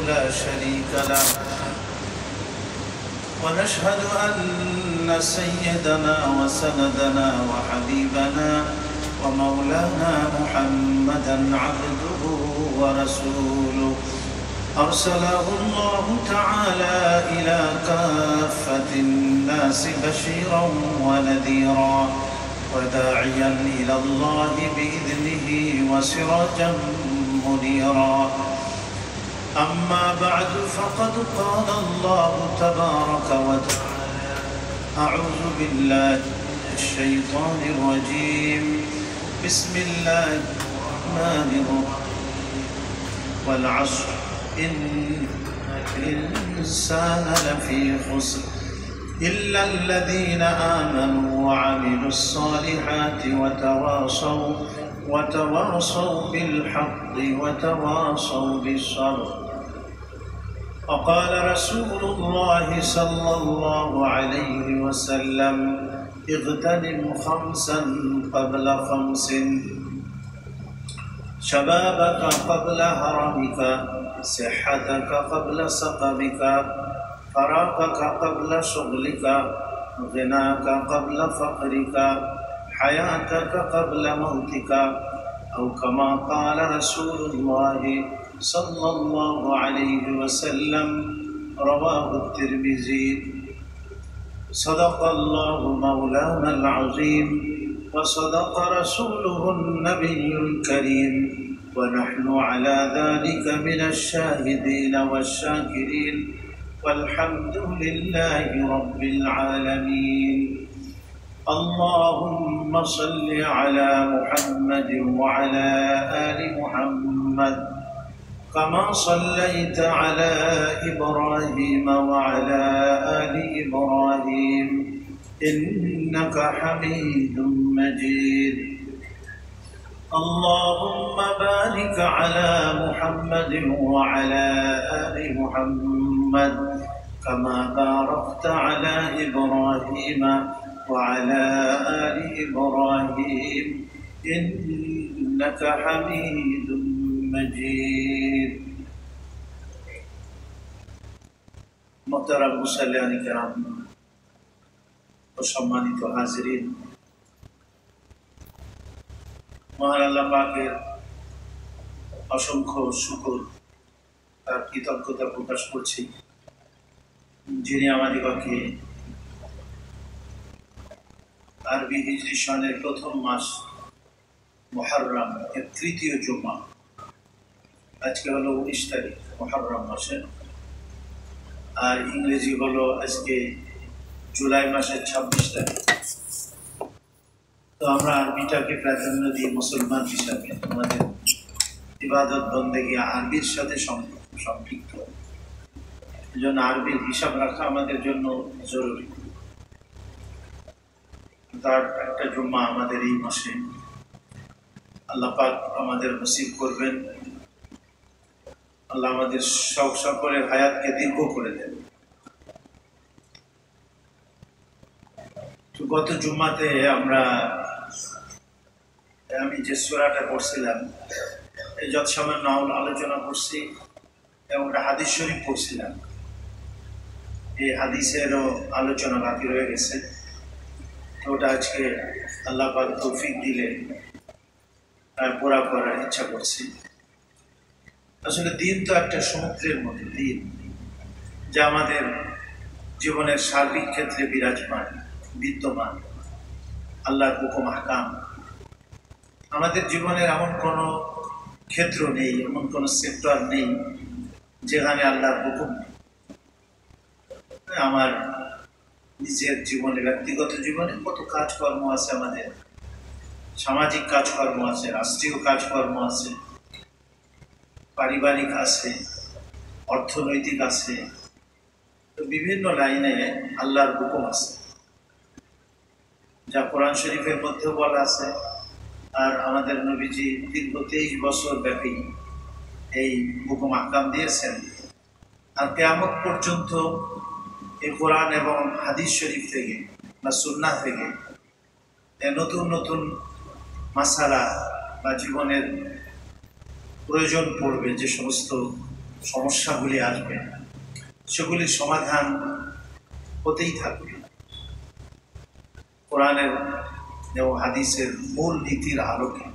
لا شريك له ونشهد أن سيدنا وسندنا وحبيبنا ومولانا محمدا عبده ورسوله أرسله الله تعالى إلى كافة الناس بشيرا ونذيرا وداعيا إلى الله بإذنه وسراجا منيرا أما بعد فقد قال الله تبارك وتعالى أعوذ بالله من الشيطان الرجيم بسم الله الرحمن الرحيم والعصر إن الإنسان لفي خسر إلا الذين آمنوا وعملوا الصالحات وتواصوا بالحق وتواصوا بالصبر. وقال رسول الله صلى الله عليه وسلم اغتنم خمسا قبل خمس شبابك قبل هرمك صحتك قبل سقمك فراغك قبل شغلك غناك قبل فقرك حياتك قبل موتك أو كما قال رسول الله صلى الله عليه وسلم رواه الترمذي. صدق الله مولانا العظيم وصدق رسوله النبي الكريم ونحن على ذلك من الشاهدين والشاكرين والحمد لله رب العالمين. اللهم صل على محمد وعلى آل محمد كما صليت على إبراهيم وعلى آل إبراهيم إنك حميد مجيد. اللهم بارك على محمد وعلى آل محمد كما باركت على إبراهيم وعلى آل إبراهيم إنك حميد مجيد. محترم মুসল্লিয়ান কিরাম ও সম্মানিত হাজিরিন, মহান আল্লাহ পাকের অসংখ্য শুকর, তার কৃতজ্ঞতা প্রকাশ করছি, যিনি আমাদিগকে আরবি হিজরি সনের প্রথম মাস মুহররম এর তৃতীয় জুমা, আজকে হলো 19 তারিখ মুহররম মাসের, আর ইংরেজি হলো আজকে জুলাই মাসের 26 তারিখ। তো আমরা আরবিটাকে প্রাধান্য দিয়ে মুসলমান হিসাবে আমাদের ইবাদত বন্দেগী আরবির সাথে সম্পৃক্ত, এই জন্য আরবির হিসাব রাখা আমাদের জন্য জরুরি। তার একটা জুম্মা আমাদের এই মাসে আল্লাহ পাক আমাদের নসিব করবেন। আল্লাহ আমাদের সকলের হায়াতকে দীর্ঘ করে দেন। তো গত জুম্মাতে আমি যে সূরাটা পড়ছিলাম, এই যত সামান্য আলোচনা করছি এবং একটা হাদিস শরীফ পড়ছিলাম, এই হাদিসেরও আলোচনা বাকি রয়ে গেছে। তো ওটা আজকে আল্লাহ পাক তৌফিক দিলে পুরা করার ইচ্ছা করছি। আসলে দিন তো একটা সমুদ্রের মতো দিন, যা আমাদের জীবনের সার্বিক ক্ষেত্রে বিদ্যমান আল্লাহর হুকুম আহকাম। আমাদের জীবনের এমন কোনো ক্ষেত্র নেই, এমন কোনো সেক্টর নেই যেখানে আল্লাহর হুকুম নেই। আমার নিজের জীবনে, ব্যক্তিগত জীবনে কত কাজকর্ম আছে, আমাদের সামাজিক কাজকর্ম আছে, রাষ্ট্রীয় কাজকর্ম আছে, পারিবারিক আছে, অর্থনৈতিক আছে, তো বিভিন্ন লাইনে আল্লাহর হুকুম আছে, যা কোরআন শরীফের মধ্যেও বলা আছে। আর আমাদের নবীজি দীর্ঘ 23 বছর ব্যাপী এই হুকুম আহকাম দিয়েছেন। আর কিয়ামত পর্যন্ত এই কোরআন এবং হাদিস শরীফ থেকে বা সুন্নাহ থেকে নতুন নতুন মাসালা বা জীবনের প্রয়োজন পড়বে, যে সমস্ত সমস্যাগুলি আসবে সেগুলির সমাধান হতেই থাকবে কোরআনের এবং হাদিসের মূল নীতির আলোকে।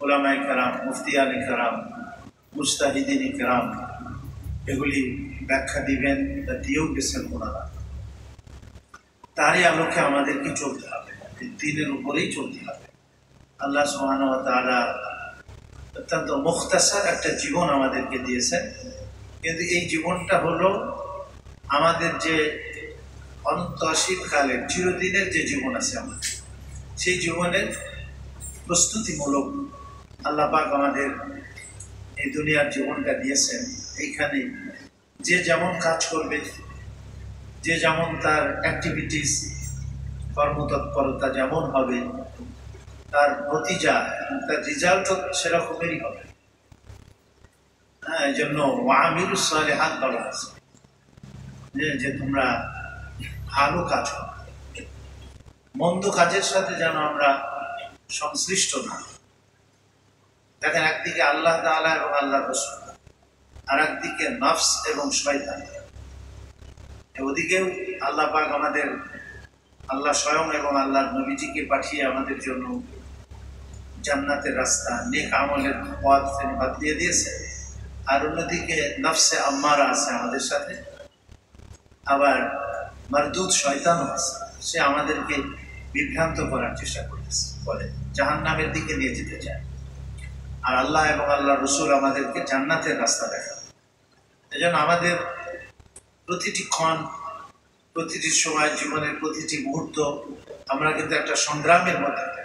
ওলামায়ে কেরাম, মুফতিয়ানে কেরাম, মুজতাহিদিনে কেরাম এগুলি ব্যাখ্যা দিবেন বা দিয়েও গেছেন ওনারা। তারই আলোকে আমাদেরকে চলতে হবে, দিনের উপরেই চলতে হবে। আল্লাহ সুবহানাহু ওয়া তাআলা অত্যন্ত মুখতাসার একটা জীবন আমাদেরকে দিয়েছেন, কিন্তু এই জীবনটা হলো আমাদের যে অনন্তশীল কালের চিরদিনের যে জীবন আছে আমাদের, সেই জীবনের প্রস্তুতিমূলক আল্লাহ পাক আমাদের এই দুনিয়ার জীবনটা দিয়েছেন। এইখানে যে যেমন কাজ করবে, যে যেমন তার অ্যাক্টিভিটিস কর্মতৎপরতা যেমন হবে, তার নতিজা তার রেজাল্টও সেরকমেরই হবে। হ্যাঁ, এই জন্য ওয়ামিলুস সালিহাত বলা আছে যে তোমরা ভালো কাজ করো, মন্দ কাজের সাথে যেন আমরা সংশ্লিষ্ট না। দেখেন, একদিকে আল্লাহ তাআলা এবং আল্লাহ রাসূল, আর একদিকে নফস এবং শয়তান। ওদিকেও আল্লাহ পাক আমাদের, আল্লাহ স্বয়ং এবং আল্লাহর নবীজিকে পাঠিয়ে আমাদের জন্য জান্নাতের রাস্তা, নেক আমলের পথ তিনি বাতলিয়ে দিয়েছে। আর অন্যদিকে নফসে আম্মারা আছে আমাদের সাথে, আবার মারদুদ শয়তানও আছে, সে আমাদেরকে বিভ্রান্ত করার চেষ্টা করতেছে, বলে জাহান্নামের দিকে নিয়ে যেতে চায়। আর আল্লাহ এবং আল্লাহ রসুল আমাদেরকে জান্নাতের রাস্তা দেখান। এই জন্য আমাদের প্রতিটি ক্ষণ, প্রতিটি সময়, জীবনের প্রতিটি মুহূর্ত আমরা কিন্তু একটা সংগ্রামের মধ্যে থাকি,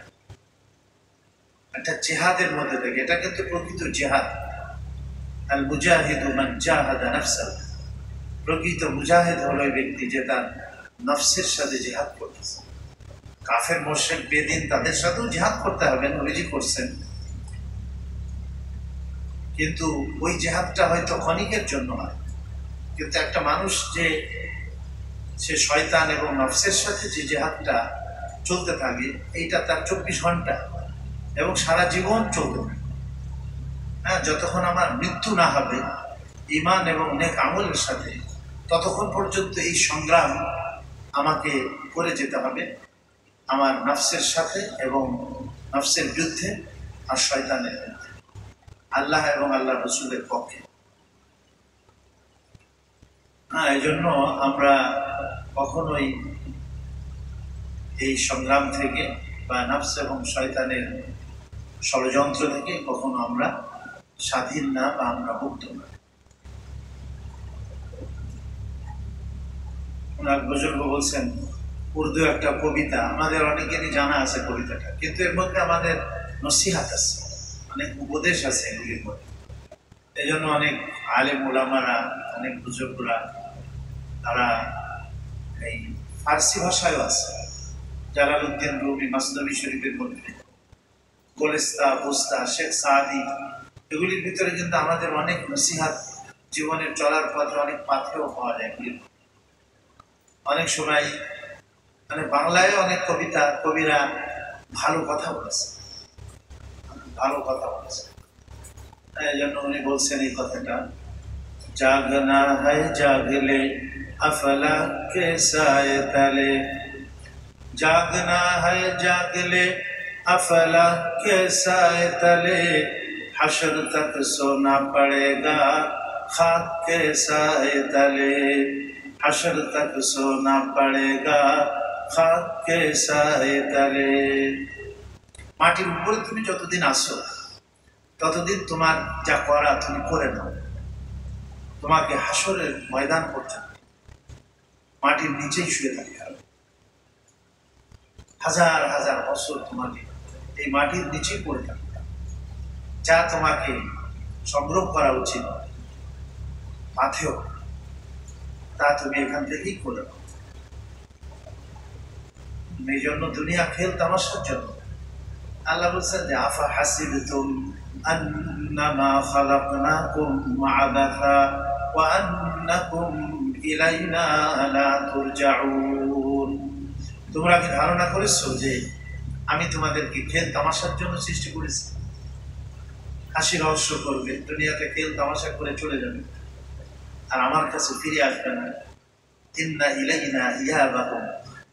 একটা জেহাদের মধ্যে থাকি। এটা কিন্তু প্রকৃত জেহাদ। আল মুজাহিদু মান জাহাদা নাফসাহু। প্রকৃত মুজাহিদ হলো ওই ব্যক্তি যে তার নফসের সাথে জিহাদ করতেছে। কাফের মুশরিক বেদিন তাদের সাথেও জিহাদ করতে হবে, নবীজি করছেন, কিন্তু ওই জিহাদটা হয়তো ক্ষণিকের জন্য হয়। কিন্তু একটা মানুষ যে সে শয়তান এবং নফসের সাথে যে জিহাদটা চলতে থাকে, এইটা তার 24 ঘন্টা এবং সারা জীবন চলতে থাকে। হ্যাঁ, যতক্ষণ আমার মৃত্যু না হবে ঈমান এবং নেক আমলের সাথে, ততক্ষণ পর্যন্ত এই সংগ্রাম আমাকে করে যেতে হবে, আমার নফসের সাথে এবং নফসের বিরুদ্ধে আর শয়তানের বিরুদ্ধে, আল্লাহ এবং আল্লাহ রসুলের পক্ষে। হ্যাঁ, এই জন্য আমরা কখনোই এই সংগ্রাম থেকে বা নফস এবং শয়তানের ষড়যন্ত্র থেকে কখনো আমরা স্বাধীন না, বা আমরা মুক্ত না। ওনার বুজুর্গ বলছেন, উর্দু একটা কবিতা, আমাদের অনেকেরই জানা আছে কবিতাটা, কিন্তু এর মধ্যে আমাদের নসিহাত আছে, অনেক উপদেশ আছে এগুলির মধ্যে। এই জন্য অনেক আলেম ওলামারা, অনেক বুজুর্গরা, তারা এই ফার্সি ভাষায়ও আছে। জালালউদ্দিন রুমি মাসনবী শরীফের মধ্যে, গোলেস্তা, বুস্তা, শেখ সাদি, এগুলির ভিতরে কিন্তু আমাদের অনেক নসিহাত, জীবনের চলার পথে অনেক পাথেও পাওয়া যায়। অনেক সময় মানে বাংলায় অনেক কবিতা, কবিরা ভালো কথা বলেছে, ভালো কথা বলেছে। এই জন্য উনি বলছেন এই কথাটা, জাগনা है জাগলে আফলা কে সায়ে তালে, জাগনা है জাগলে अफला के साए तले, हशर तक सोना पड़ेगा खाक के साए तले, हशर तक सोना पड़ेगा खाक के साए तले। মাটির উপরে তুমি যতদিন আসো ততদিন তোমার যা করা তুমি করে নাও, তোমাকে হাসরের ময়দান করতে মাটির নিচেই শুয়ে থাকতে হবে। হাজার হাজার বছর তোমাকে এই মাটির নিচেই পড়ে থাকতে হবে। যা তোমাকে সংগ্রহ করা উচিত পাথেও, তা তুমি এখান থেকেই করে নাও। এই জন্য দুনিয়া খেল তামাশার জন্য। আল্লাহ বলছেন যে আফা হাসিবতুম আন্নামা খালাকনাকুম আবাসা ওয়া আন্নাকুম ইলাইনা লা তুরজাউন। তোমরা কি ধারণা করেছো যে আমি তোমাদেরকে খেল তামাশার জন্য সৃষ্টি করেছি? হাসি রহস্য করবে, দুনিয়াতে খেল তামাশা করে চলে যাবে, আর আমার কাছে ফিরে আসবে না। ইন্না ইলাইনা ইয়াবাকুম,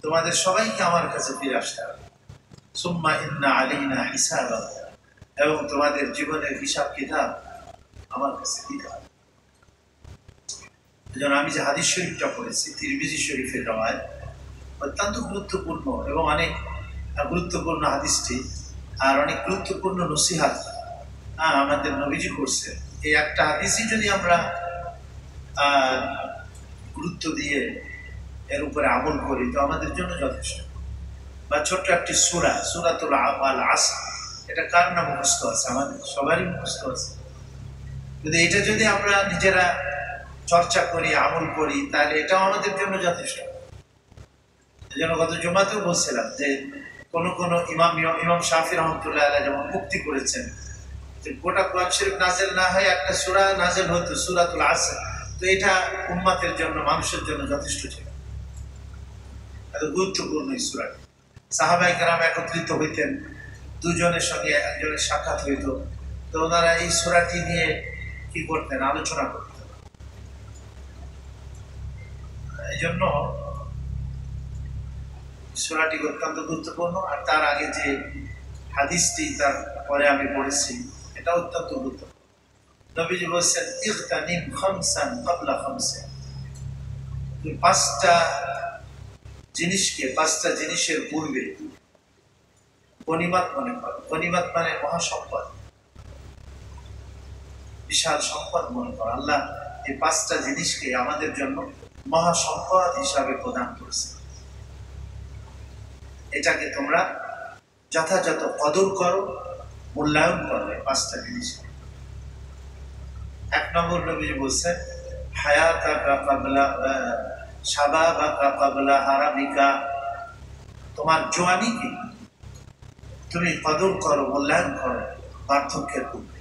তোমাদের সবাইকে আমার কাছে ফিরে আসতে হবে। সুম্মা ইন্না আলাইনা হিসাবাকুম, এবং তোমাদের জীবনের হিসাব কিতাব আমার কাছে দিতে হবে। এজন্য আমি যে হাদিস শরীফটা পড়েছি, তিরমিজি শরীফের রওয়ায়াত, অত্যন্ত গুরুত্বপূর্ণ এবং অনেক গুরুত্বপূর্ণ হাদিসটি, আর অনেক গুরুত্বপূর্ণ নসিহত আমাদের নবীজি করছে। এই একটা হাদিসই যদি আমরা গুরুত্ব দিয়ে এর উপরে আমল করি তো আমাদের জন্য যথেষ্ট। বা ছোট্ট একটি সূরা, সূরাতুল আসর, এটা কার না মুখস্থ আছে? আমাদের সবারই মুখস্থ আছে। কিন্তু এটা যদি আমরা নিজেরা চর্চা করি, আমল করি, তাহলে এটাও আমাদের জন্য যথেষ্ট। এই জন্য গত জুমাতেও বলছিলাম যে কোন ইমাম শাফি রহমতুল্লাহ আলাইহি যেমন মুক্তি করেছেন যে গোটা কোরআন শরীফ নাযিল না হয় একটা সূরা নাযিল হতো, সূরাতুল আসর, তো এটা উম্মতের জন্য, মানুষের জন্য যথেষ্ট ছিল। এত গুরুত্বপূর্ণ এই সূরাটি। সাহাবায়ে কেরাম একত্রিত হইতেন, দুজনের সঙ্গে একজনের সাক্ষাৎ হইত, তো ওনারা এই সূরাটি নিয়ে কি করতেন? আলোচনা করতেন। এই জন্য সূরাটি অত্যন্ত গুরুত্বপূর্ণ। আর তার আগে যে হাদিসটি তারপরে আমি পড়েছি, এটা অত্যন্ত গুরুত্বপূর্ণ। নবীজি বলছেন, ইগতানিম খামসান ক্বাবলা খামসিন, তুমি পাঁচটা জিনিসের পূর্বে গনিমত মনে করো। গনিমত মানে মহাসম্পদ, বিশাল সম্পদ মনে করো। আল্লাহ এই পাঁচটা জিনিসকে আমাদের জন্য মহাসম্পদ হিসাবে প্রদান করেছে। এটাকে তোমরা যথাযথ কদর করো, মূল্যায়ন করো। এই পাঁচটা জিনিস, এক নম্বর নবীজি বলছেন, হায়াতাকা ক্বাবলা শাবাবাকা ক্বাবলা হারামিকা, তোমার জওয়ানিকে তুমি কদর করো, মূল্যায়ন করো বার্ধক্যের পূর্বে।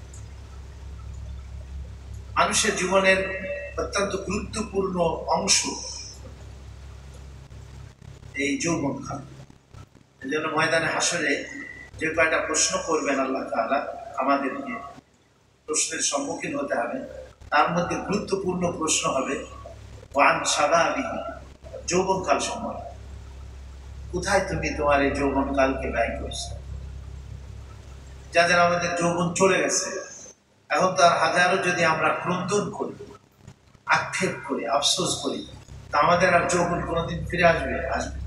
মানুষের জীবনের অত্যন্ত গুরুত্বপূর্ণ অংশ এই যৌবনকাল। এই জন্য ময়দানে হাসরে যে কয়টা প্রশ্ন করবেন আল্লাহ তাআলা আমাদেরকে, প্রশ্নের সম্মুখীন হতে হবে। তার মধ্যে গুরুত্বপূর্ণ প্রশ্ন হবে ওয়ান শাবাবিহি, যৌবনকাল সম্বন্ধে। কোথায় তুমি তোমার এই যৌবনকালকে ব্যয় করছো? যাদের আমাদের যৌবন চলে গেছে, এখন তার হাজারো যদি আমরা ক্রন্দন করি, আক্ষেপ করি, আফসোস করি, তা আমাদের আর যৌবন কোনোদিন ফিরে আসবে? আসবে।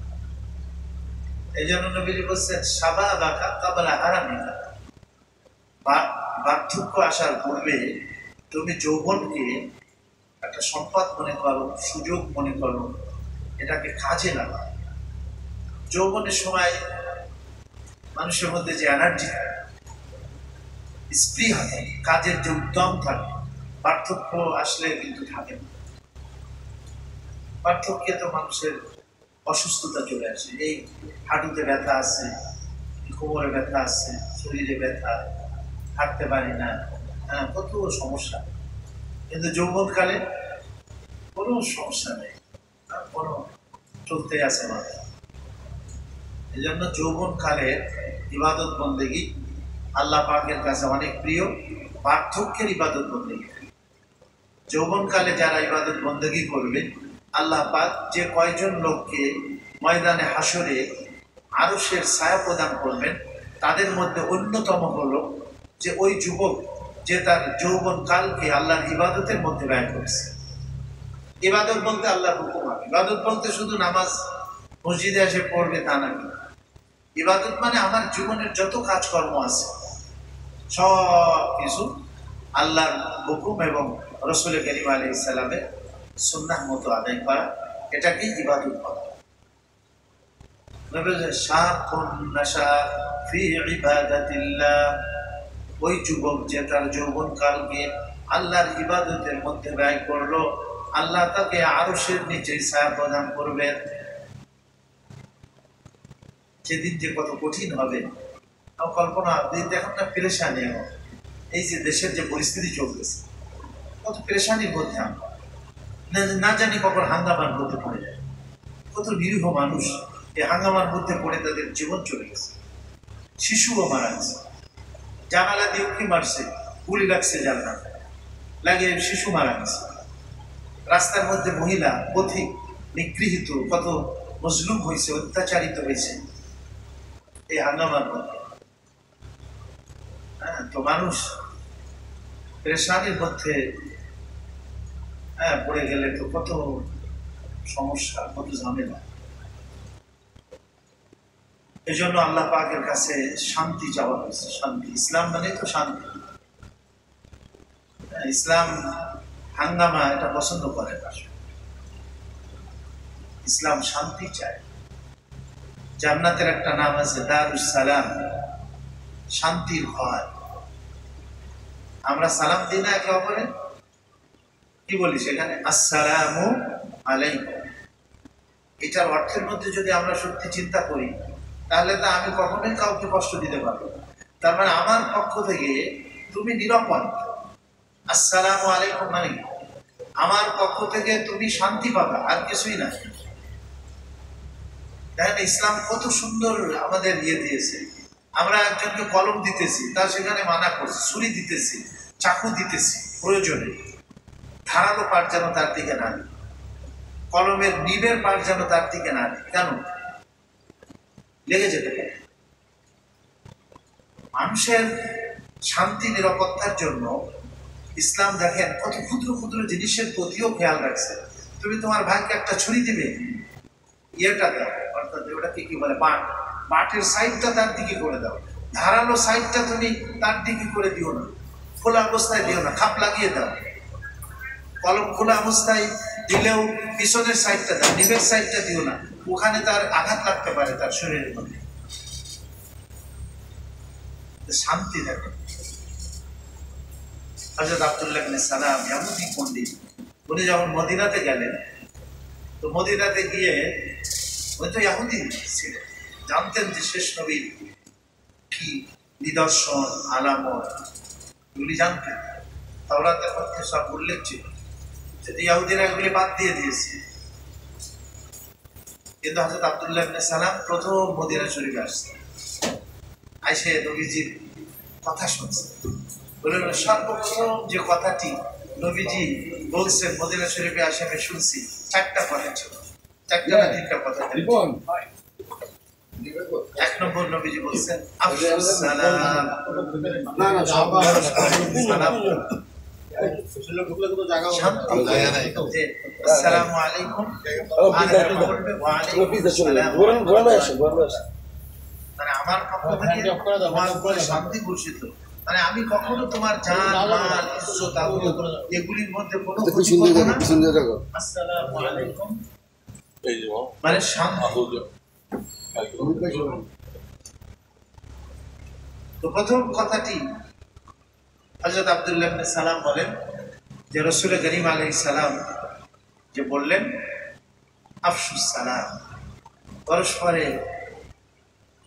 এই জন্য নবীজি বলছেন, শাবাবাকা ক্বাবলা হারামিকা, বার্ধক্য আসার পূর্বে তুমি যৌবনকে একটা সম্পদ মনে করো, সুযোগ মনে করো, এটাকে কাজে লাগাও। যৌবনের সময় মানুষের মধ্যে যে এনার্জি থাকে, স্পৃহা থাকে, কাজের যে উদ্যম থাকে, পার্থক্য আসলে কিন্তু থাকে না। পার্থক্যে তো মানুষের অসুস্থতা চলে আসে। এই হাঁটুতে ব্যথা আছে, কোমরে ব্যথা আছে, শরীরে ব্যথা, হাঁটতে পারি না, কত সমস্যা। কিন্তু যৌবনকালে কোনো সমস্যা নেই, কোনো চলতে আছে মানুষ। এই জন্য যৌবনকালে ইবাদত বন্দেগী আল্লাহ পাকের কাছে অনেক প্রিয়, পার্থক্যের ইবাদত বন্দেগী। যৌবনকালে যারা ইবাদত বন্দেগী করবে, আল্লাহ পাক যে কয়জন লোককে ময়দানে হাসরে আরশের ছায়া প্রদান করবেন, তাদের মধ্যে অন্যতম হলো যে ওই যুবক যে তার যৌবনকালকে আল্লাহর ইবাদতের মধ্যে ব্যয় করেছে। ইবাদত বলতে আল্লাহর হুকুম, ইবাদত বলতে শুধু নামাজ মসজিদে এসে পড়বে তা না। ইবাদত মানে আমার জীবনের যত কাজকর্ম আছে সব কিছু আল্লাহর হুকুম এবং রাসূল কারীম আলাইহিস সালামের সুন্নাহ মতো আদায় করা, এটাকে ইবাদত বলা। ওই যুবক যে তার যৌবনকালকে আল্লাহর ইবাদতের মধ্যে ব্যয় করলো, আল্লাহ তাকে আরশের নিচে ছায়া প্রদান করবেন। সেদিন যে কত কঠিন হবে কল্পনা দেখুন না। পেরেশানি, এই যে দেশের যে পরিস্থিতি চলতেছে, কত পেরেশানির মধ্যে আমরা না জানি কখন হাঙ্গামার মধ্যে পড়ে যায়। কত নিরীহ মানুষ এই হাঙ্গামার মধ্যে পড়ে তাদের জীবন চলে গেছে, শিশুও মারা গেছে, জানালা দিয়ে উঁকি মারছে, গুলি লাগছে জান্নাতে, লাগে শিশু মারা গেছে, রাস্তার মধ্যে মহিলা পথিক নিগৃহীত, কত মজলুম হয়েছে, অত্যাচারিত হয়েছে এই হাঙ্গামার মধ্যে। তো মানুষ পেরেশানির মধ্যে পড়ে গেলে তো কত সমস্যা, কত ঝামেলা। এই জন্য আল্লাহ পাকের কাছে শান্তি চাওয়া হয়েছে। শান্তি, ইসলাম মানে তো শান্তি। ইসলাম হাঙ্গামা এটা পছন্দ করে না, ইসলাম শান্তি চায়। জান্নাতের একটা নাম আছে দারুস সালাম, শান্তির ঘর। আমরা সালাম দিই না একে অপরে, কি বলি সেখানে? আসসালামু আলাইকুম। এটার অর্থের মধ্যে যদি আমরা সত্যি চিন্তা করি, তাহলে তো আমি কখনোই কাউকে কষ্ট দিতে পারবো। তার মানে আমার পক্ষ থেকে তুমি নিরাপদ। আসসালামু আলাইকুম মানে আমার পক্ষ থেকে তুমি শান্তি পাবা, আর কিছুই না। দেখেন ইসলাম কত সুন্দর আমাদের দিয়েছে। আমরা একজনকে কলম দিতেছি, তার সেখানে মানা করছি, ছুরি দিতেছি, চাকু দিতেছি, প্রয়োজনে ধারালো পাট যেন তার দিকে না নেই, কলমের নিবের পাট যেন তার দিকে না নেই। কেন? লেগে যেতে পারে। মানুষের শান্তি নিরাপত্তার জন্য ইসলাম দেখেন কত ক্ষুদ্র ক্ষুদ্র জিনিসের প্রতিও খেয়াল রাখছে। তুমি তোমার ভাইকে একটা ছুরি দিবে, ইয়েটা দাও, অর্থাৎ ওটাকে কি বলে, বাট, বাটের সাইডটা তার দিকে করে দাও, ধারালো সাইডটা তুমি তার দিকে করে দিও না, খোলা অবস্থায় দিও না, খাপ লাগিয়ে দাও। কলম খোলা অবস্থায় দিলেও পিছনের সাইডটা দাও, নিবের সাইডটা দিও না, ওখানে তার আঘাত লাগতে পারে তার শরীরের মধ্যে। শান্তি দেখো। হযরত আব্দুল্লাহ ইবনে সালাম ইয়াহুদি পণ্ডিত, উনি যখন মদিনাতে গেলেন, তো মদিনাতে গিয়ে উনি তো ইয়াহুদি ছিলেন, জানতেন যে শেষ নবীর কি নিদর্শন, আলামত এগুলি জানতেন। তাওরাতের মধ্যে সব উল্লেখ ছিল, যদি ইয়াহুদিরা এগুলি বাদ দিয়ে দিয়েছে। কিন্তু হযরত আব্দুল্লাহ ইবনে সালাম প্রথম মদিনা শরীফে আসছেন, আইসে নবীজির কথা শুনছেন। বলে সর্বপ্রথম যে কথাটি নবীজি বলছেন মদিনা শরীফে আসে আমি শুনছি, চারটা কথা ছিল, চারটা না তিনটা কথা। এক নম্বর নবীজি বলছেন আফশুস সালাম, আসসালামু আলাইকুম, মানে আমার পক্ষ থেকে তোমার উপরে শান্তি ঘোষিত। মানে আমি কখনো তোমার জান, মাল, ইজ্জত, আবরুত এগুলির মধ্যে কোনো ক্ষতি করব না। আসসালামু আলাইকুম মানে শান্তি। তো প্রথম কথাটি হযরত আব্দুল্লাহ ইবনে সালাম বলেন যে রাসূল করিম আলাইহিস সালাম যে বললেন আফশুস সালাম, পরস্পরে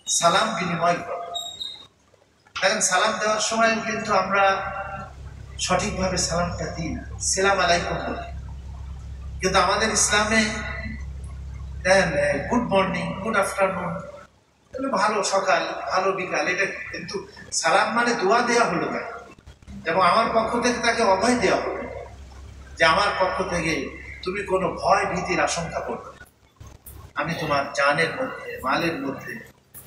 সালাম বিনিময় করো। দেখেন সালাম দেওয়ার সময় কিন্তু আমরা সঠিকভাবে সালামটা দিই না, সালাম আলাইকুম বলি। কিন্তু আমাদের ইসলামে দেন গুড মর্নিং, গুড আফটারনুন, ভালো সকাল, ভালো বিকাল, এটা কিন্তু সালাম মানে দোয়া দেওয়া হলো তাই, এবং আমার পক্ষ থেকে তাকে অভয় দেওয়া হলো যে আমার পক্ষ থেকে তুমি কোনো ভয় ভীতির আশঙ্কা করবে না, আমি তোমার জানের মধ্যে, মালের মধ্যে,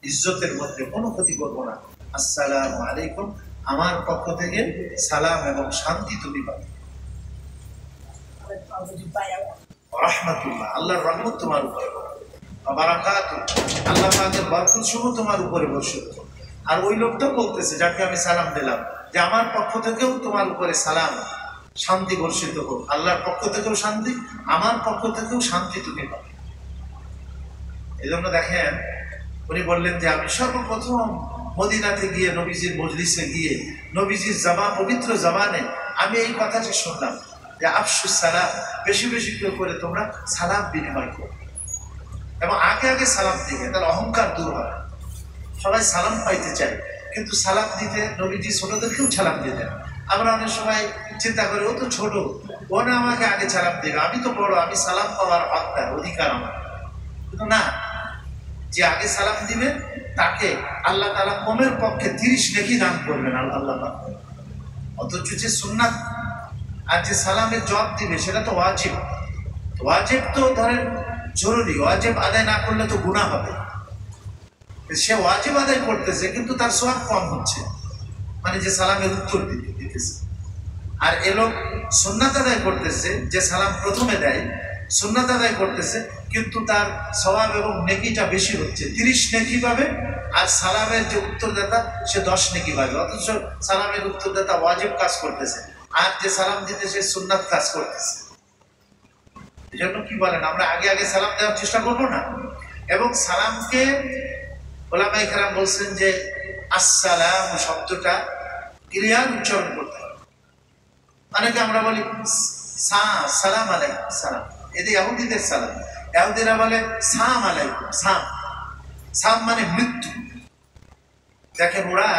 ইজ্জতের মধ্যে কোনো ক্ষতি করবো না। আসসালামু আলাইকুম, আমার পক্ষ থেকে সালাম এবং শান্তি তুমি পাবে। রাহমাতুল্লাহ, আল্লাহর রহমত তোমার উপরে, বারাকাতুহু, আল্লাহ পাকের বরকত সমূহ তোমার উপরে বর্ষিত। আর ওই লোকটা বলতেছে যাকে আমি সালাম দিলাম যে আমার পক্ষ থেকেও তোমার উপরে সালাম, শান্তি বর্ষিত হোক। আল্লাহর পক্ষ থেকেও শান্তি, আমার পক্ষ থেকেও শান্তি তুমি পাবে। এই জন্য দেখেন উনি বললেন যে আমি সর্বপ্রথম মদিনাতে গিয়ে নবীজির মজলিসে গিয়ে নবীজির পবিত্র জবানে আমি এই কথাটি শুনলাম যে আফশুস সালাম, বেশি বেশি করে তোমরা সালাম বিনিময় করো এবং আগে আগে সালাম দিবে, তার অহংকার দূর হয়। সবাই সালাম পাইতে চায়, কিন্তু সালাম দিতে নবীজি ছোটদেরকেও সালাম দিতেন। আমরা অনেক সময় চিন্তা করি ও তো ছোট, ও না আমাকে আগে সালাম দেবে, আমি তো বড়, আমি সালাম পাওয়ার হকদার, অধিকার আমার। কিন্তু না, যে আগে সালাম দিবে তাকে আল্লাহ তাআলা কমের পক্ষে 30 নেকি দান করবেন। আল্লাহ অথচ যে সুন্নাত আর যে সালামের জবাব দিবে সেটা তো ওয়াজিব। ওয়াজিব তো ধরেন জরুরি, ওয়াজিব আদায় না করলে তো গুনাহ হবে। সে ওয়াজিব আদায় করতেছে কিন্তু তার সওয়াব কম হচ্ছে, মানে যে সালামের উত্তর দিতেছে। আর এ লোক সুন্নাত আদায় করতেছে, যে সালাম প্রথমে দেয় সুন্নাত আদায় করতেছে, কিন্তু তার সওয়াব এবং নেকিটা বেশি হচ্ছে, 30 নেকি পাবে। আর সালামের যে উত্তরদাতা সে 10 নেকি পাবে। অথচ সালামের উত্তরদাতা ওয়াজিব কাজ করতেছে, আর যে সালাম দিতে সে সুন্নাত কাজ করতেছে। এই জন্য কি বলেন, আমরা আগে আগে সালাম দেওয়ার চেষ্টা করবো না। এবং সালামকে ওলামায়ে কেরাম বলছেন যে আসসালাম শব্দটা ক্লিয়ার উচ্চারণ করতে হবে। অনেকে আমরা বলি সালাম আলাইকুম সালাম, এদের ইহুদিদের সালাম। ইহুদিরা বলে সাম আলাইকুম সাম, সাম মানে মৃত্যু। দেখেন ওরা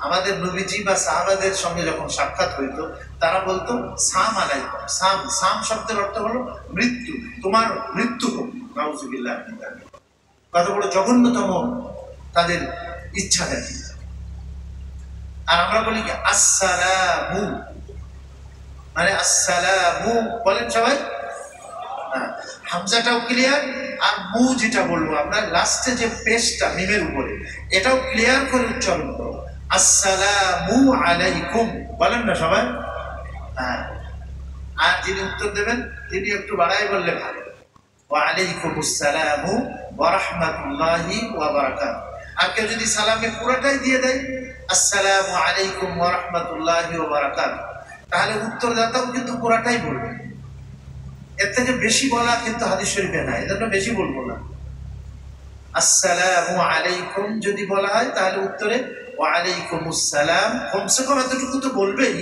আমাদের নবীজি বা সাহাবাদের সঙ্গে যখন সাক্ষাৎ হইতো তারা বলতো সাম আলাইকুম সাম। সাম শব্দের অর্থ হলো মৃত্যু, তোমার মৃত্যু হোক। নাউজুবিল্লাহ। কত বড় জঘন্যতম তাদের ইচ্ছা দেখে। আর আমরা বলি কি আসসালামু, মানে আসসালামু বলেন সবাই। হামজাটাও ক্লিয়ার, আর মু যেটা বলবো আমরা লাস্টে যে পেশটা মিমের উপরে, এটাও ক্লিয়ার করে উচ্চারণ করো। আসসালামু আলাইকুম বলেন না সবাই। হ্যাঁ, আর যিনি উত্তর দেবেন তিনি একটু বাড়াই বললে ভালো, ওয়া আলাইকুমুস সালামু ওয়া রাহমাতুল্লাহি ওয়া বারাকাতুহু। আর কেউ যদি সালামে পুরোটাই দিয়ে দেয় আসসালামু আলাইকুম ওয়া রাহমাতুল্লাহি ওয়া বারাকাতুহু, তাহলে উত্তরদাতাও কিন্তু পুরোটাই বলবে। এর থেকে বেশি বলা কিন্তু হাদিস শরীফে নাই, এজন্য বেশি বলবো না। আসসালামু আলাইকুম যদি বলা হয় তাহলে উত্তরে ওয়া আলাইকুমুস সালাম, কমসে কম এতটুকু তো বলবেই।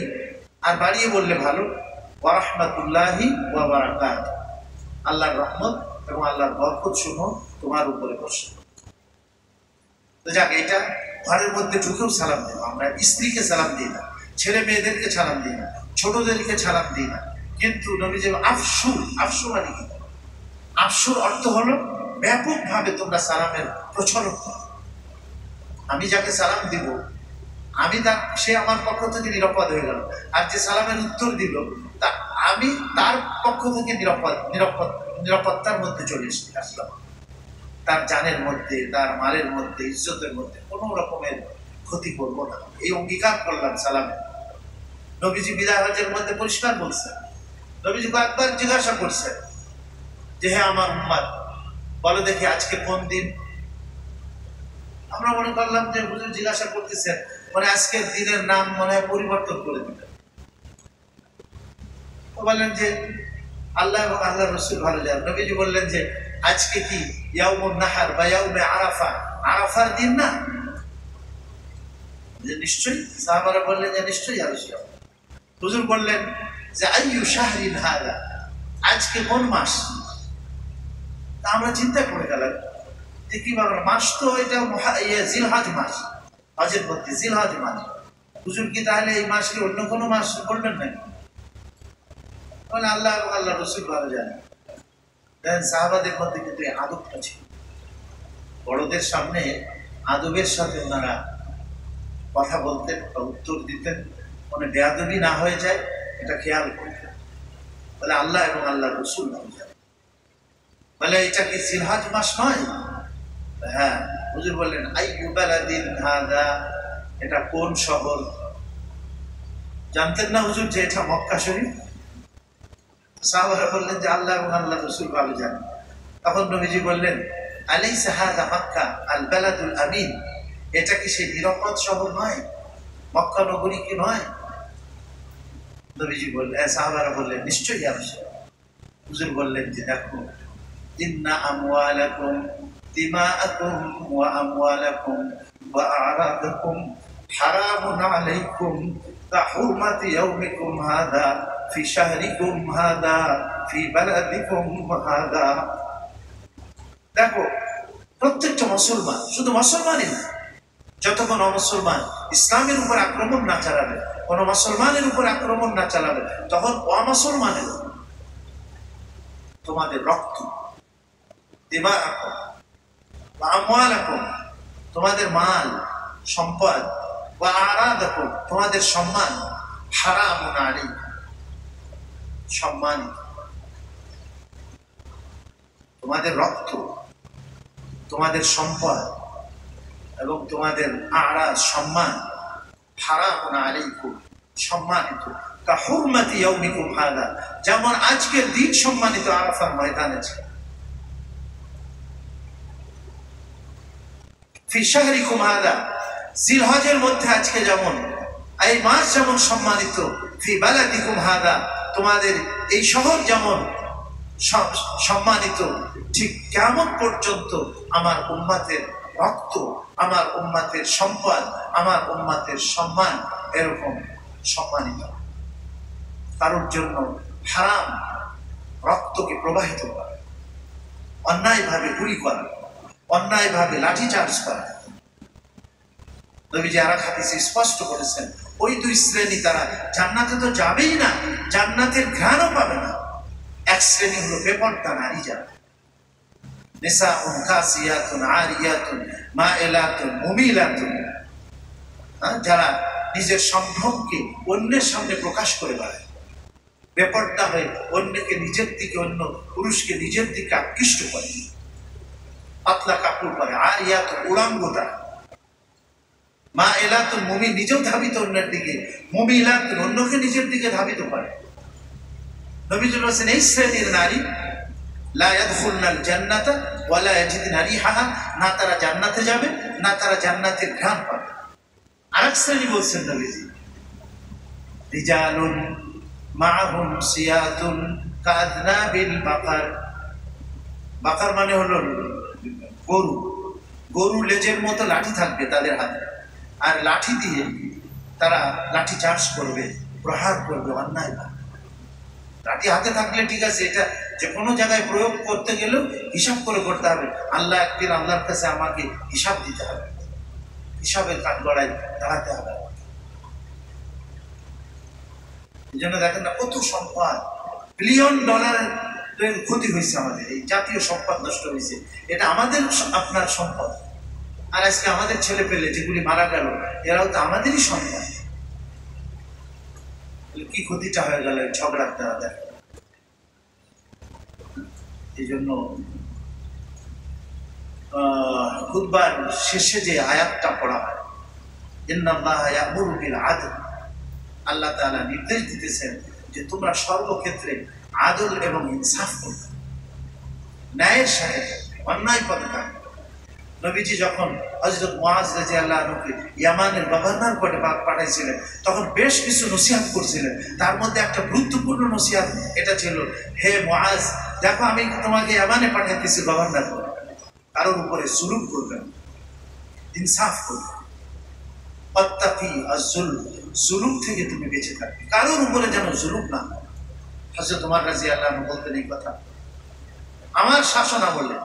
আর বাড়িয়ে বললে ভালো, ওয়া রাহমাতুল্লাহি ওয়া বারাকাতুহু, আল্লাহর রহমত এবং আল্লাহর বরকত সমূহ তোমার উপরে বর্ষণ। তো যাক, এটা ঘরের মধ্যে ঢুকেও সালাম দেবো। আমরা স্ত্রীকে সালাম দিই না, ছেলে মেয়েদেরকে সালাম দিই না, ছোটদেরকে সালাম দিই না। কিন্তু নবী যে আফসু, আফসু মানে কি? আফসুর অর্থ হলো ব্যাপকভাবে তোমরা সালামের প্রচলন করো। আমি যাকে সালাম দিব আমি তার, সে আমার পক্ষ থেকে নিরাপদ হয়ে গেল। আর যে সালামের উত্তর দিল তা আমি তার পক্ষ থেকে নিরাপত্তার মধ্যে চলে আসলাম। তার জানের মধ্যে, তার মালের মধ্যে, ইজ্জতের মধ্যে কোনো রকমের ক্ষতি করবো না, এই অঙ্গীকার করলাম সালামে। নবীজি বিদায় হজের মধ্যে পরিষ্কার বলছেন। নবীজি কয়েকবার জিজ্ঞাসা করছেন যে হে আমার উম্মত, বলো দেখি আজকে কোন দিন। আমরা মনে করলাম যে হুজুর জিজ্ঞাসা করতেছেন মানে আজকের দিনের নাম মনে হয় পরিবর্তন করে দিবেন। বললেন যে আল্লাহ এবং আল্লাহ রসুল ভালো জানেন। নবীজি বললেন যে আজকে কি ইয়াউমুন নাহার বা ইয়াউমে আরাফা, আরাফার দিন না? যে নিশ্চয়ই। সাহাবারা বললেন যে নিশ্চয়ই ইয়া রাসূলুল্লাহ। হুজুর বললেন যে আইয়ু শাহরিন হাদা, আজকে কোন মাস? তা আমরা চিন্তা করে গেলাম যে কি ব্যাপার, মাস তো এটা জিলহজ মাস, হজের মধ্যে জিলহজ মাস। হুজুর কি তাহলে এই মাসকে অন্য কোনো মাস বলবেন নাকি? বলে আল্লাহ এবং আল্লাহ রসুল ভালো জানেন। দেখেন সাহাবাদের মধ্যে কিন্তু এই আদবটা ছিল, বড়দের সামনে আদবের সাথে ওনারা কথা বলতেন বা উত্তর দিতেন, মানে বেয়াদবি না হয়ে যায় এটা খেয়াল করতেন। বলে আল্লাহ এবং আল্লাহ রসুল ভালো জানেন। বলে এটা কি জিলহজ মাস নয়? হ্যাঁ। হুজুর বললেন আইয়ু বালাদিন হাদা, এটা কোন শহর? জানতেন না হুজুর যে এটা মক্কা শরীফ? সাহাবারা বললেন যে আল্লাহ এবং আল্লাহ রসুল ভালো জানেন। তখন নবীজি বললেন আলাইসা হাদা মক্কা আল বালাদুল আমিন, এটা কি সেই নিরাপদ শহর নয়? মক্কা নগরী কি নয়? নবীজি বললেন, সাহাবারা বললেন নিশ্চয়ই ইয়া রাসূলুল্লাহ। হুজুর বললেন যে দেখো, ইন্না আমওয়ালাকুম দিমাআকুম ওয়া আমওয়ালাকুম ওয়া আ'রাদাকুম হারামুন আলাইকুম কাহুরমাতি ইয়াউমিকুম হাদা ফি শাহরিকুম হাদা ফি বালাদিকুম হাদা। দেখো, প্রত্যেকটা মুসলমান, শুধু মুসলমানই না, যতক্ষণ অমুসলমান ইসলামের উপর আক্রমণ না চালাবে, কোন মুসলমানের উপর আক্রমণ না চালাবে, তখন অমুসলমানের তোমাদের রক্ত, দিমাআকুম ওয়া আমওয়ালাকুম, তোমাদের মাল সম্পদ, ওয়া আরাদাকুম, তোমাদের সম্মান, হারামুন আলাইকুম, সম্মানিত, তোমাদের রক্ত, তোমাদের সম্পদ এবং তোমাদের আরাজ সম্মান, হারামুন আলাইকুম, সম্মানিত, কা হুরমাতি ইয়াউমিকুম হাদা, যেমন আজকের দিন সম্মানিত আরাফার ময়দানে ছিল। ফি শাহরিকুম হাদা, জিলহজের মধ্যে আজকে যেমন, এই মাস যেমন সম্মানিত, ফি বালাদিকুম হাদা, তোমাদের এই শহর যেমন সম্মানিত, ঠিক কিয়ামত পর্যন্ত আমার উম্মতের রক্ত, আমার উম্মতের সম্পদ, আমার উম্মতের সম্মান এরকম সম্মানিত। কারোর জন্য হারাম রক্তকে প্রবাহিত করা, অন্যায়ভাবে গুলি করা, অন্যায়ভাবে লাঠিচার্জ করা। নবীজি আরেক হাদিসে স্পষ্ট করেছেন, ওই দুই শ্রেণী তারা জান্নাতে তো যাবেই না, জান্নাতের ঘ্রাণও পাবে না। এক শ্রেণী হলো বেপর্দা নারী যারা, নিসাউন কাসিয়াতুন আরিয়াতুন মাইলাতুন মুমিলাতুন, যারা নিজের সম্ভ্রমকে অন্যের সামনে প্রকাশ করে বেড়ায়, বেপর্দা হয়ে অন্যকে নিজের দিকে, অন্য পুরুষকে নিজের দিকে আকৃষ্ট করে, পাতলা কাপড় পরে, আরিয়াতুন উড়াঙ্গতা, মাইলাতুন মুমি নিজেও ধাবিত অন্যের দিকে, মুমিলাতুন অন্যকে নিজের দিকে ধাবিত করে। নবীজি বলেছেন এই শ্রেণীর নারী লা ইয়াদখুলনাল জান্নাতা ওয়া লা ইয়াজিদনা রিহাহা, না তারা জান্নাতে যাবে, না তারা জান্নাতের ঘ্রাণ পাবে। আরেক শ্রেণী বলছেন নবীজি, রিজালুন মাআহুম সিয়াতুন কাযনাবিল বাকার, বাকার মানে হলো গরু, গরু লেজের মতো লাঠি থাকবে তাদের হাতে, আর লাঠি দিয়ে তারা লাঠি চার্জ করবে, প্রহার করবে অন্যায়ভাবে। লাঠি হাতে থাকলে ঠিক আছে, এটা যে কোনো জায়গায় প্রয়োগ করতে গেলেও হিসাব করে করতে হবে। আল্লাহ একদিন আল্লাহর কাছে আমাকে হিসাব দিতে হবে, হিসাবের কাঠগড়ায় দাঁড়াতে হবে। এই জন্য দেখেন না, কত সম্পদ, বিলিয়ন ডলারের ক্ষতি হয়েছে আমাদের, এই জাতীয় সম্পদ নষ্ট হয়েছে, এটা আমাদের আপনার সম্পদ। আর আজকে আমাদের ছেলে পেলে যেগুলি মারা গেল, এরাও তো আমাদেরই সম্পদ। কি ক্ষতিটা হয়ে গেল ঝগড়ার দ্বারা দেখেন। এই জন্য খুতবার শেষে যে আয়াতটা পড়া হয়, ইন্নাল্লাহা ইয়া'মুরু বিল আদল, আল্লাহ তাআলা নির্দেশ দিতেছেন যে তোমরা সর্বক্ষেত্রে আদল এবং ইনসাফ করবে, ন্যায়ের সাথে, অন্যায় পথে থাকবে। নবীজি যখন হযরত মুআজ রাদিয়াল্লাহু আনহুকে ইয়ামানের গভর্নর করে পাঠাইছিলেন, তখন বেশ কিছু নসিহত করছিলেন। তার মধ্যে একটা গুরুত্বপূর্ণ নসিহত এটা ছিল, হে মুআজ, দেখো আমি তোমাকে ইয়ামানে পাঠাইতেছি গভর্নর করে, কারোর উপরে জুলুম করবেন, ইনসাফ করবে, ওয়াত্তাকি আয-যুলম, জুলুম থেকে তুমি বেঁচে থাকবে, কারোর উপরে যেন জুলুম না হয়। হযরত ওমর রাদিয়াল্লাহু আনহু বলতেন এই কথা, আমার শাসন আমলে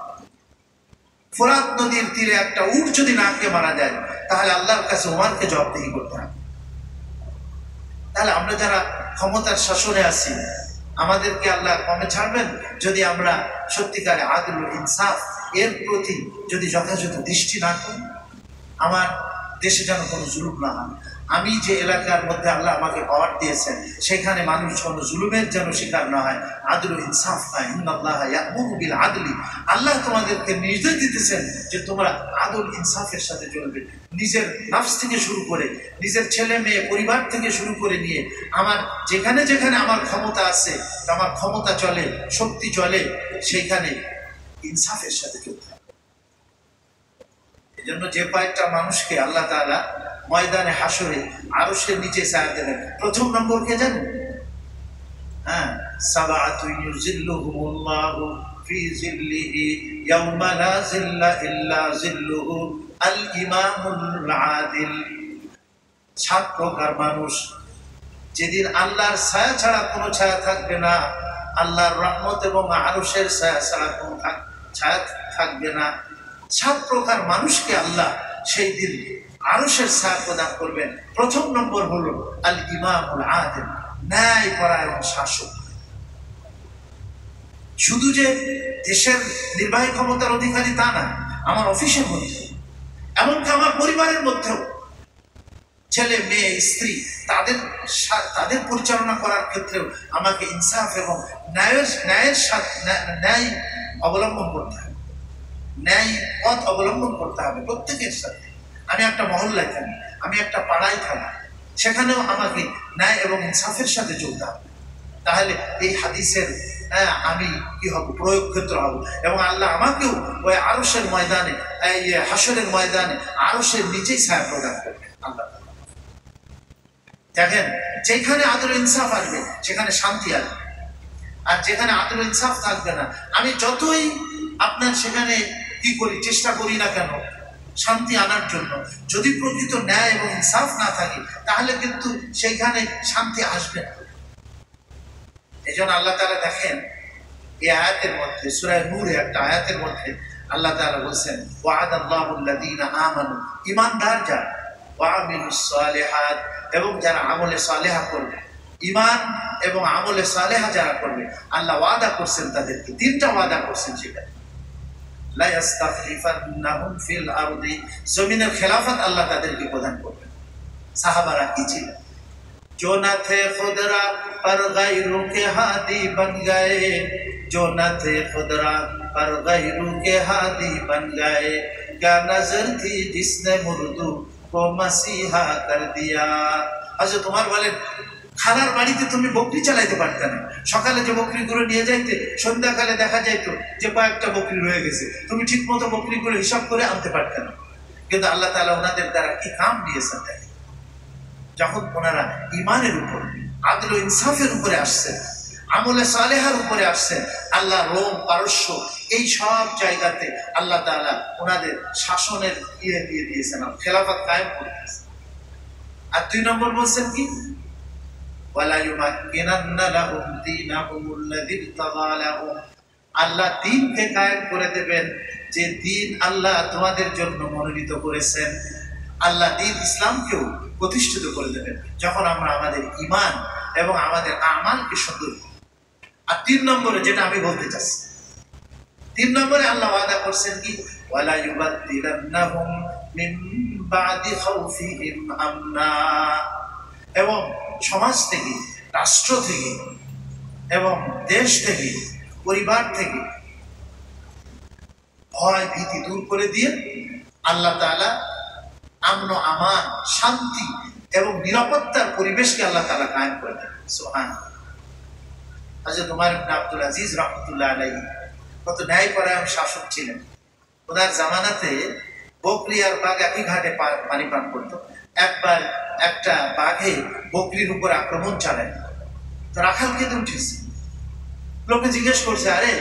ফোরাত নদীর তীরে একটা উট যদি নাকে মারা যায়, তাহলে আল্লাহর কাছে ওমরকে জবাবদিহি করতে হবে। তাহলে আমরা যারা ক্ষমতার শাসনে আছি, আমাদেরকে আল্লাহ কমে ছাড়বেন যদি আমরা সত্যিকারে আদল ও ইনসাফ এর প্রতি যদি যথাযথ দৃষ্টি না করি। আমার দেশে যেন কোনো জুলুম না হয়, আমি যে এলাকার মধ্যে আল্লাহ আমাকে পাওয়ার দিয়েছেন সেখানে মানুষ কোনো জুলুমের যেন শিকার না হয়, আদল ও ইনসাফ না। ইন্নাল্লাহা ইয়া'মুরু বিল আদলি, আল্লাহ তোমাদেরকে নির্দেশ দিতেছেন যে তোমরা আদল ইনসাফের সাথে চলবে। নিজের নফস থেকে শুরু করে, নিজের ছেলে মেয়ে পরিবার থেকে শুরু করে নিয়ে, আমার যেখানে যেখানে আমার ক্ষমতা আছে, আমার ক্ষমতা চলে, শক্তি চলে, সেইখানে ইনসাফের সাথে চলতে হবে। এই জন্য যে কয়েকটা মানুষকে আল্লাহ তাআলা ময়দানে হাসরে আরশের নিচে ছায়া দেবেন, প্রথম নম্বর কে জানেন? হ্যাঁ, সাবাআতু ইউযিল্লুহুমুল্লাহু ফি যিল্লিহি ইয়াওমা লা যিল্লা ইল্লা যিল্লুহু, আল ইমামুল আদিল। 7 প্রকার মানুষ, যেদিন আল্লাহর ছায়া ছাড়া কোনো ছায়া থাকবে না, আল্লাহর রহমত এবং আরশের ছায়া ছাড়া কোনো ছায়া থাকবে না। 7 প্রকার মানুষকে আল্লাহ সেই দিন আরশের ছায়া প্রদান করবেন। প্রথম নম্বর হলো আল ইমামুল আদিল, ন্যায় পরায়ণ শাসক। শুধু যে দেশের নির্বাহী ক্ষমতার অধিকারী তা না, আমার অফিসের মধ্যে, এমনকি আমার পরিবারের মধ্যেও ছেলে মেয়ে স্ত্রী তাদের তাদের পরিচালনা করার ক্ষেত্রেও আমাকে ইনসাফ এবং ন্যায়ের সাথে ন্যায় অবলম্বন করতে হবে, ন্যায় পথ অবলম্বন করতে হবে প্রত্যেকের সাথে। আমি একটা মহল্লায় থাকি, আমি একটা পাড়ায় থাকি, সেখানেও আমাকে ন্যায় এবং ইনসাফের সাথে চলতে হবে। তাহলে এই হাদিসের আমি কি হব, প্রয়োগ ক্ষেত্র হব, এবং আল্লাহ আমাকেও ওই আরশের ময়দানে, এই হাসরের ময়দানে আরশের নিচেই ছায়া প্রদান করবে। আল্লাহ দেখেন, যেখানে আদর ইনসাফ আসবে সেখানে শান্তি আসবে, আর যেখানে আদর ইনসাফ থাকবে না, আমি যতই আপনার সেখানে কি করি, চেষ্টা করি না কেন শান্তি আনার জন্য, যদি প্রকৃত ন্যায় এবং ইনসাফ না থাকে তাহলে কিন্তু সেইখানে শান্তি আসবে না। এই জন্য আল্লাহ তাআলা দেখেন এই আয়াতের মধ্যে, সূরা নূরে একটা আয়াতের মধ্যে আল্লাহ তাআলা বলছেন, ওয়া'আদাল্লাহুল্লাযীনা আমানু, ঈমানদার যারা, ওয়া আমিলুস সালিহাত, এবং যারা আমলে সালেহা করবে, ঈমান এবং আমলে সালেহা যারা করবে, আল্লাহ ওয়াদা করছেন তাদেরকে, তিনটা ওয়াদা করছেন। সেটা লা ইস্তাখলিফান্নাহুম ফিল আরদি, জমিনের খেলাফত আল্লাহ তাদেরকে প্রদান করবেন। সাহাবারা কি ছিল? जो न थे खुदरा पर गैरों के हादी बन गए, जो न थे खुदरा पर गैरों के हादी बन गए, क्या नजर थी जिसने मुर्दू को मसीहा कर दिया। আচ্ছা, তোমার বলেন, খালার বাড়িতে তুমি বকরি চালাইতে পারতে না, সকালে যে বকরিগুলো নিয়ে যাইতে, সন্ধ্যাকালে দেখা যাইতো যে কয়েকটা বকরি রয়ে গেছে, তুমি ঠিক মতো বকরিগুলো হিসাব করে আনতে পারতে না। কিন্তু আল্লাহ তাআলা ওনাদের দ্বারা কি কাম দিয়েছেন, যখন ওনারা ইমানের উপর, আদল ইনসাফের উপরে আসছেন, আমলে সালেহার উপরে আসছেন, আল্লাহ রোম পারস্য এই সব জায়গাতে আল্লাহ তাআলা ওনাদের শাসনের দিয়ে দিয়েছেন, খেলাফত কায়েম করে দিয়েছেন। আর 2 নম্বর বলছেন কি, ওয়ালা ইউমাক্কিনান্না লাহুম দীনাহুমুল্লাযী ইরতাদা লাহুম, আল্লাহ দ্বীনকে কায়েম করে দেবেন যে দ্বীন আল্লাহ তোমাদের জন্য মনোনীত করেছেন। আল্লাহ দ্বীন ইসলামকেও প্রতিষ্ঠিত করে দেবেন যখন আমরা আমাদের ঈমান এবং আমাদের আমালকে সুন্দর করি। আর 3 নম্বরে যেটা আমি বলতে চাচ্ছি, 3 নম্বরে আল্লাহ ওয়াদা করছেন কি, ওয়ালা ইউবাদদিলান্নাহুম মিন বাদি খাউফিহিম আমনা, এবং সমাজ থেকে, রাষ্ট্র থেকে এবং দেশ থেকে, পরিবার থেকে ভয় ভীতি দূর করে দিয়ে আল্লাহ তাআলা আমন, আমান, শান্তি এবং নিরাপত্তার পরিবেশকে আল্লাহ তাআলা কায়েম করে দেন। সুবহানাল্লাহ। হযরত ওমর ইবনে আব্দুল আজিজ রাহমাতুল্লাহ আলাইহি কত ন্যায়পরায়ণ শাসক ছিলেন। ওনার জামানাতে বকরি আর বাঘ একই ঘাটে পানি পান করতো। একবার একটা বাঘে বকরির উপর আক্রমণ চালায়, তো রাখাল কেঁদে উঠেছে। লোকে জিজ্ঞেস করছে, আরে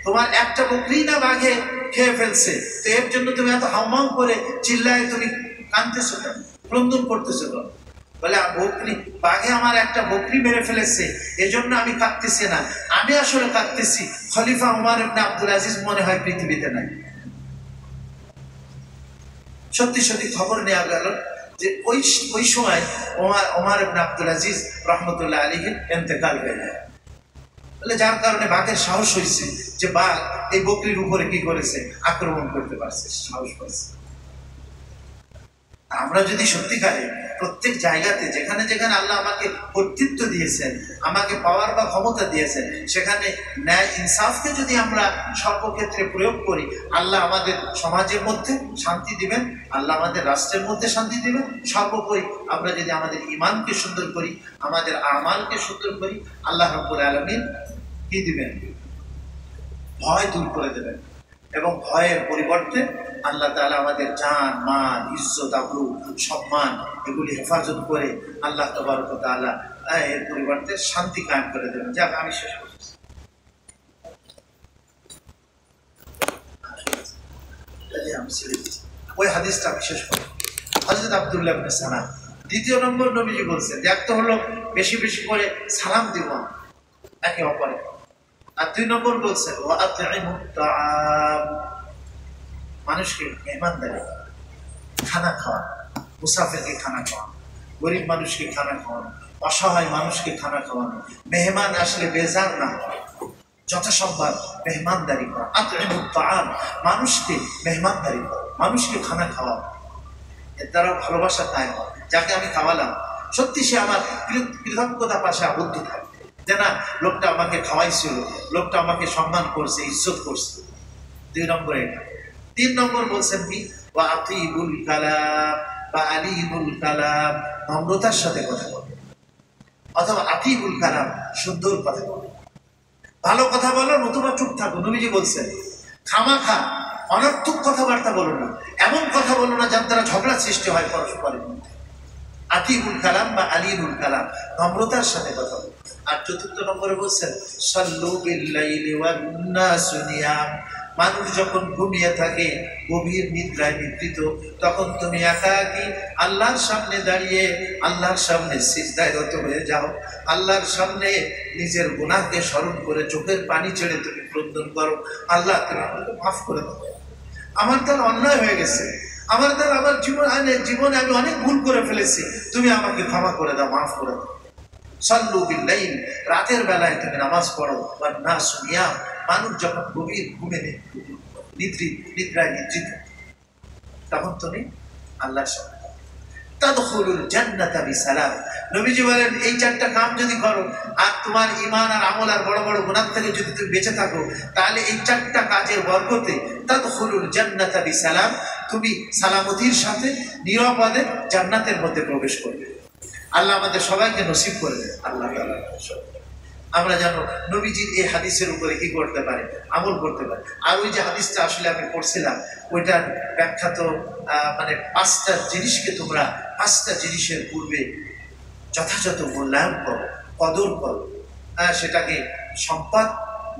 তোমার একটা বকরি না বাঘে খেয়ে ফেলছে, তো এর জন্য তুমি এত হাউমাউ করে চিল্লায় তুমি কাঁদতেছো কেন, ক্রন্দন করতেছো কেন? বলে, বকরি, বাঘে আমার একটা বকরি মেরে ফেলেছে, এজন্য আমি কাঁদতেছি না, আমি আসলে কাঁদতেছি খলিফা ওমর ইবনে আব্দুল আজিজ মনে হয় পৃথিবীতে নাই। সত্যি সত্যি খবর নেওয়া গেল যে ওই সময় ওমর ইবনে আব্দুল আজিজ রহমতুল্লাহ আলাইহির ইন্তেকাল হয়ে যায়। বলে, যার কারণে বাঘের সাহস হয়েছে যে বাঘ এই বকরির উপরে কি করেছে, আক্রমণ করতে পারছে, সাহস পাচ্ছে। আমরা যদি সত্যিকারে প্রত্যেক জায়গাতে যেখানে যেখানে আল্লাহ আমাকে কর্তৃত্ব দিয়েছেন, আমাকে পাওয়ার বা ক্ষমতা দিয়েছেন, সেখানে ন্যায় ইনসাফকে যদি আমরা সর্বক্ষেত্রে প্রয়োগ করি, আল্লাহ আমাদের সমাজের মধ্যে শান্তি দিবেন, আল্লাহ আমাদের রাষ্ট্রের মধ্যে শান্তি দিবেন। সর্বোপরি আমরা যদি আমাদের ঈমানকে সুন্দর করি, আমাদের আমালকে সুন্দর করি, আল্লাহ রাব্বুল আলামিন কি দিবেন, ভয় দূর করে দেবেন। এবং ভয়ের পরিবর্তে আল্লাহ তাআলা আমাদের জান, মাল, ইজ্জত, আবরু, সম্মান এগুলি হেফাজত করে আল্লাহ তাবারক ওয়া তাআলা এর পরিবর্তে শান্তি কায়েম করে দেবেন। যাক, আমি শেষ করছি। ওই হাদিসটা আমি শেষ করব। হযরত আব্দুল্লাহ ইবনে সালাম, 2 নম্বর নবীজি বলছেন যে, এক তো হলো বেশি বেশি করে সালাম দিব একে অপরে, আর 2 নম্বর বলছেন ওয়া আতঈমুত তাআম, মানুষকে মেহমানদারি, খানা খাওয়ানো, মুসাফিরকে খানা খাওয়ানো, গরিব মানুষকে খানা খাওয়ানো, অসহায় মানুষকে খানা খাওয়ানো, মেহমান আসলে বেজার না হওয়া, যথাসম্ভব মেহমানদারি করা। আতঈমুত তাআম, মানুষকে মেহমানদারি করা, মানুষকে খানা খাওয়ানো, এর দ্বারা ভালোবাসা কায়েম হবে। যাকে আমি খাওয়ালাম সত্যি সে আমার কৃতজ্ঞতা পাশে আবদ্ধ থাকবে, যে না লোকটা আমাকে খাওয়াইছিল, লোকটা আমাকে সম্মান করছে, ইজ্জত করছে। 2 নম্বরে এটা। 3 নম্বর বলছেন কি, ওয়া আতিবুল কালাম বা আলিমুল কালাম, নম্রতার সাথে কথা বলো, অথবা আতিবুল কালাম, সুন্দর কথা বলো, ভালো কথা বলো, নতুবা চুপ থাকো। নবীজি বলছেন খামাখা অনর্থক কথাবার্তা বলো না, এমন কথা বলো না যার দ্বারা ঝগড়া সৃষ্টি হয় পরস্পরের মধ্যে। আতিবুল কালাম বা আলিমুল কালাম, নম্রতার সাথে কথা বলো। আর 4 নম্বরে বলছেন সাল্লু বিল্লাইলি ওয়ান নাসু নিয়াম, মানুষ যখন ঘুমিয়ে থাকে, গভীর নিদ্রায় নিদ্রিত, তখন তুমি একাকী আল্লাহর সামনে দাঁড়িয়ে আল্লাহর সামনে সিজদায় রত হয়ে যাও, আল্লাহর সামনে নিজের গুনাহকে স্মরণ করে চোখের পানি ছেড়ে তুমি ক্রন্দন করো, আল্লাহ তুমি আমাকে মাফ করে দাও, আমার দ্বারা অন্যায় হয়ে গেছে, আমার দ্বারা আমার জীবনে আমি অনেক ভুল করে ফেলেছি, তুমি আমাকে ক্ষমা করে দাও, মাফ করে দাও। সাল্লু বিল্লাইল, রাতের বেলায় তুমি নামাজ পড়ো, ওয়ান নাসু নিয়াম, মানুষ যখন গভীর ঘুমে নিদ্রায় নিদ্রিত, তখন তুমি আল্লাহর সামনে তাদখুলুল জান্নাতা বিসালাম। নবীজি বলেন এই 4টা কাম যদি করো আর তোমার ঈমান আর আমল আর বড় বড় গুনাহ থেকে যদি তুমি বেঁচে থাকো, তাহলে এই 4টা কাজের বরকতে তাদখুলুল জান্নাতা বিসালাম, তুমি সালামতির সাথে নিরাপদে জান্নাতের মধ্যে প্রবেশ করবে। আল্লাহ আমাদের সবাইকে নসিব করে দেন। আল্লাহ তাআলা আমরা যেন নবীজির এই হাদিসের উপরে কি করতে পারি, আমল করতে পারি। আর ওই যে হাদিসটা আসলে আমি পড়ছিলাম, ওইটার ব্যাখ্যা তো মানে 5টা জিনিসকে তোমরা 5টা জিনিসের পূর্বে যথাযথ মূল্যায়ন করো, কদর করো, সেটাকে সম্পদ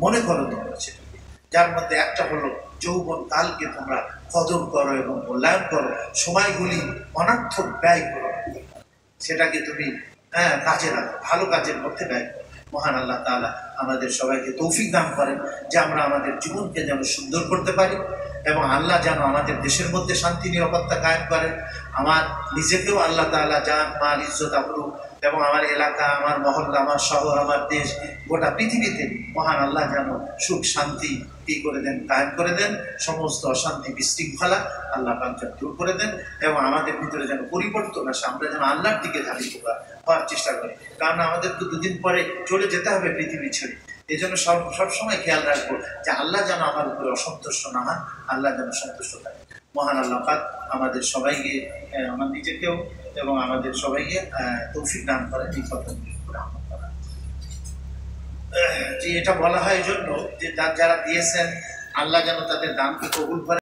মনে করো তোমরা সেটাকে, যার মধ্যে একটা হলো যৌবন কালকে তোমরা কদর করো এবং মূল্যায়ন করো, সময়গুলি অনর্থক ব্যয় করো, সেটাকে তুমি কাজে রাখো, ভালো কাজের মধ্যে ব্যয় করো। মহান আল্লাহ তাআলা আমাদের সবাইকে তৌফিক দান করেন যে আমরা আমাদের জীবনকে যেন সুন্দর করতে পারি, এবং আল্লাহ যেন আমাদের দেশের মধ্যে শান্তি নিরাপত্তা কায়েম করেন। আমার নিজেকেও আল্লাহ তাআলা জান মাল ইজ্জত আবরু, এবং আমার এলাকা, আমার মহল্লা, আমার শহর, আমার দেশ, গোটা পৃথিবীতে মহান আল্লাহ যেন সুখ শান্তি কি করে দেন, কায়েম করে দেন, সমস্ত অশান্তি বিশৃঙ্খলা আল্লাহ পাক যেন দূর করে দেন, এবং আমাদের ভিতরে যেন পরিবর্তন আসে, আমরা যেন আল্লাহর দিকে ধাবিত হওয়ার চেষ্টা করি। কারণ আমাদের তো 2 দিন পরে চলে যেতে হবে পৃথিবী ছেড়ে, এই জন্য সবসময় খেয়াল রাখবো যে আল্লাহ যেন আমার উপরে অসন্তুষ্ট না হন, আল্লাহ যেন সন্তুষ্ট থাকে। মহান আল্লাহ পাক আমাদের সবাইকে, আমার নিজেকেও এবং আমাদের সবাইকে তৌফিক দান করেন এই কথাগুলি করে আমল করা। যে এটা বলা হয় এই জন্য যে যারা দিয়েছেন আল্লাহ যেন তাদের দানকে কবুল করেন।